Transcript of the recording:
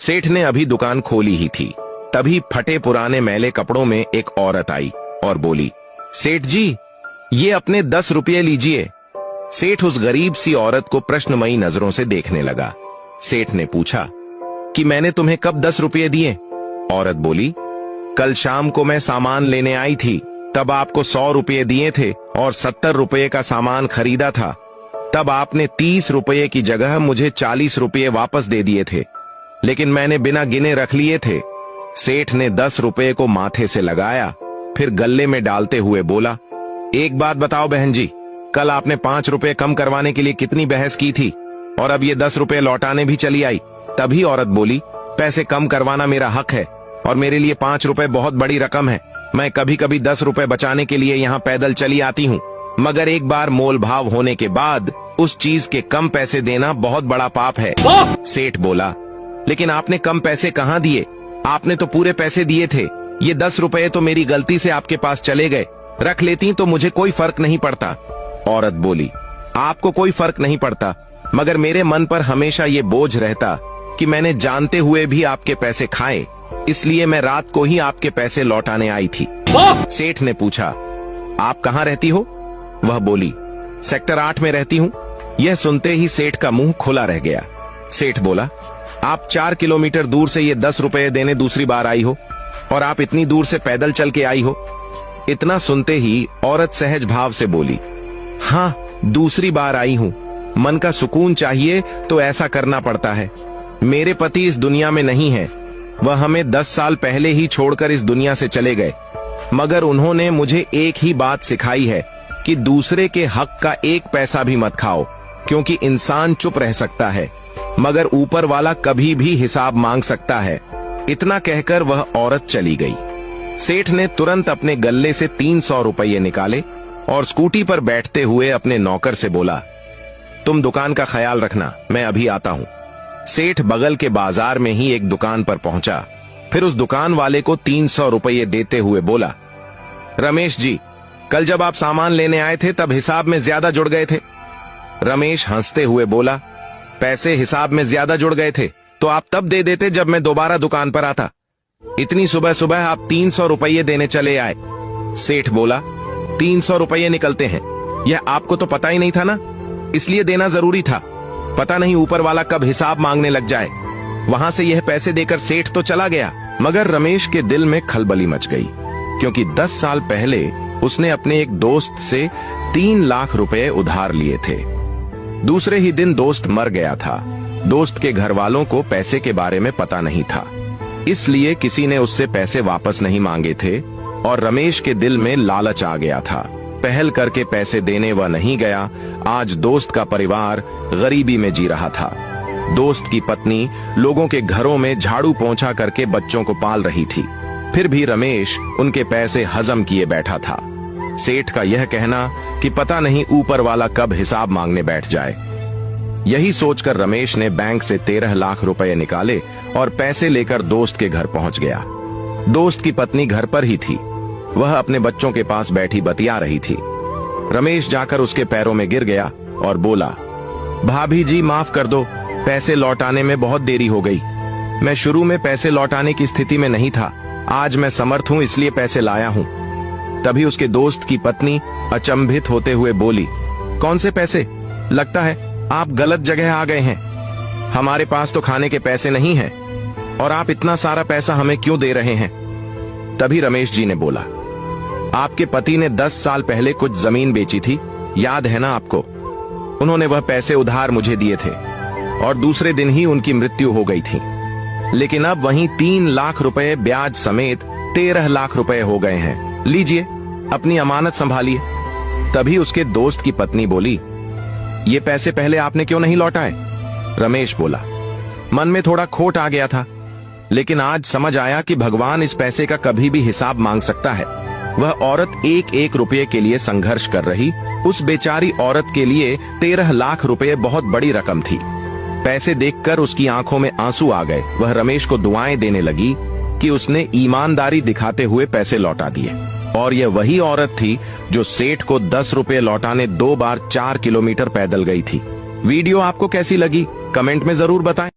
सेठ ने अभी दुकान खोली ही थी, तभी फटे पुराने मैले कपड़ों में एक औरत आई और बोली, सेठ जी, ये अपने 10 रुपये लीजिए। सेठ उस गरीब सी औरत को प्रश्नमयी नजरों से देखने लगा। सेठ ने पूछा कि मैंने तुम्हें कब 10 रुपये दिए? औरत बोली, कल शाम को मैं सामान लेने आई थी, तब आपको 100 रुपये दिए थे और 70 रुपये का सामान खरीदा था। तब आपने 30 रुपये की जगह मुझे 40 रुपये वापस दे दिए थे, लेकिन मैंने बिना गिने रख लिए थे। सेठ ने 10 रुपये को माथे से लगाया, फिर गल्ले में डालते हुए बोला, एक बात बताओ बहन जी, कल आपने 5 रुपये कम करवाने के लिए कितनी बहस की थी और अब ये 10 रुपये लौटाने भी चली आई। तभी औरत बोली, पैसे कम करवाना मेरा हक है और मेरे लिए 5 रुपये बहुत बड़ी रकम है। मैं कभी कभी 10 रुपये बचाने के लिए यहाँ पैदल चली आती हूँ, मगर एक बार मोल भाव होने के बाद उस चीज के कम पैसे देना बहुत बड़ा पाप है। सेठ बोला, लेकिन आपने कम पैसे कहाँ दिए? आपने तो पूरे पैसे दिए थे। ये 10 रुपये तो मेरी गलती से आपके पास चले गए, रख लेती तो मुझे कोई फर्क नहीं पड़ता। औरत बोली, आपको कोई फर्क नहीं पड़ता, मगर मेरे मन पर हमेशा ये बोझ रहता कि मैंने जानते हुए भी आपके पैसे खाए, इसलिए मैं रात को ही आपके पैसे लौटाने आई थी। सेठ ने पूछा, आप कहाँ रहती हो? वह बोली, सेक्टर 8 में रहती हूँ। यह सुनते ही सेठ का मुंह खुला रह गया। सेठ बोला, आप 4 किलोमीटर दूर से ये 10 रुपये देने दूसरी बार आई हो और आप इतनी दूर से पैदल चल के आई हो? इतना सुनते ही औरत सहज भाव से बोली, हाँ, दूसरी बार आई हूँ। मन का सुकून चाहिए तो ऐसा करना पड़ता है। मेरे पति इस दुनिया में नहीं है, वह हमें 10 साल पहले ही छोड़कर इस दुनिया से चले गए, मगर उन्होंने मुझे एक ही बात सिखाई है कि दूसरे के हक का एक पैसा भी मत खाओ, क्योंकि इंसान चुप रह सकता है मगर ऊपर वाला कभी भी हिसाब मांग सकता है। इतना कहकर वह औरत चली गई। सेठ ने तुरंत अपने गल्ले से 300 रुपये निकाले और स्कूटी पर बैठते हुए अपने नौकर से बोला, तुम दुकान का ख्याल रखना, मैं अभी आता हूँ। सेठ बगल के बाजार में ही एक दुकान पर पहुंचा, फिर उस दुकान वाले को 300 रुपये देते हुए बोला, रमेश जी, कल जब आप सामान लेने आए थे तब हिसाब में ज्यादा जुड़ गए थे। रमेश हंसते हुए बोला, पैसे हिसाब में ज्यादा जुड़ गए थे तो आप तब दे देते जब मैं दोबारा दुकान पर आता। इतनी सुबह सुबह आप 300 रुपये देने चले आए। सेठ बोला, 300 रुपये निकलते हैं, यह आपको तो पता ही नहीं था ना, इसलिए देना जरूरी था। पता नहीं ऊपर वाला कब हिसाब मांगने लग जाए। वहां से यह पैसे देकर सेठ तो चला गया, मगर रमेश के दिल में खलबली मच गई, क्योंकि 10 साल पहले उसने अपने एक दोस्त से 3 लाख रुपए उधार लिए थे। दूसरे ही दिन दोस्त मर गया था। दोस्त के घर वालों को पैसे के बारे में पता नहीं था, इसलिए किसी ने उससे पैसे वापस नहीं मांगे थे और रमेश के दिल में लालच आ गया था। पहल करके पैसे देने वह नहीं गया। आज दोस्त का परिवार गरीबी में जी रहा था। दोस्त की पत्नी लोगों के घरों में झाड़ू पोंछा करके बच्चों को पाल रही थी, फिर भी रमेश उनके पैसे हजम किए बैठा था। सेठ का यह कहना कि पता नहीं ऊपर वाला कब हिसाब मांगने बैठ जाए। यही सोचकर रमेश ने बैंक से 13 लाख रुपए निकाले और पैसे लेकर दोस्त के घर पहुंच गया। दोस्त की पत्नी घर पर ही थी, वह अपने बच्चों के पास बैठी बतिया रही थी। रमेश जाकर उसके पैरों में गिर गया और बोला, भाभी जी, माफ कर दो, पैसे लौटाने में बहुत देरी हो गई। मैं शुरू में पैसे लौटाने की स्थिति में नहीं था, आज मैं समर्थ हूं इसलिए पैसे लाया हूं। तभी उसके दोस्त की पत्नी अचंभित होते हुए बोली, कौन से पैसे? लगता है आप गलत जगह आ गए हैं। हमारे पास तो खाने के पैसे नहीं हैं और आप इतना सारा पैसा हमें क्यों दे रहे हैं? तभी रमेश जी ने बोला, आपके पति ने 10 साल पहले कुछ जमीन बेची थी, याद है ना आपको? उन्होंने वह पैसे उधार मुझे दिए थे और दूसरे दिन ही उनकी मृत्यु हो गई थी, लेकिन अब वहीं 3 लाख रुपए ब्याज समेत 13 लाख रुपए हो गए हैं। लीजिए, अपनी अमानत संभालिए। तभी उसके दोस्त की पत्नी बोली, ये पैसे पहले आपने क्यों नहीं लौटाए? रमेश बोला, मन में थोड़ा खोट आ गया था, लेकिन आज समझ आया कि भगवान इस पैसे का कभी भी हिसाब मांग सकता है। वह औरत 1-1 रुपये के लिए संघर्ष कर रही, उस बेचारी औरत के लिए 13 लाख रुपए बहुत बड़ी रकम थी। पैसे देखकर उसकी आंखों में आंसू आ गए। वह रमेश को दुआएं देने लगी कि उसने ईमानदारी दिखाते हुए पैसे लौटा दिए। और यह वही औरत थी जो सेठ को 10 रुपए लौटाने 2 बार 4 किलोमीटर पैदल गई थी। वीडियो आपको कैसी लगी कमेंट में जरूर बताएं।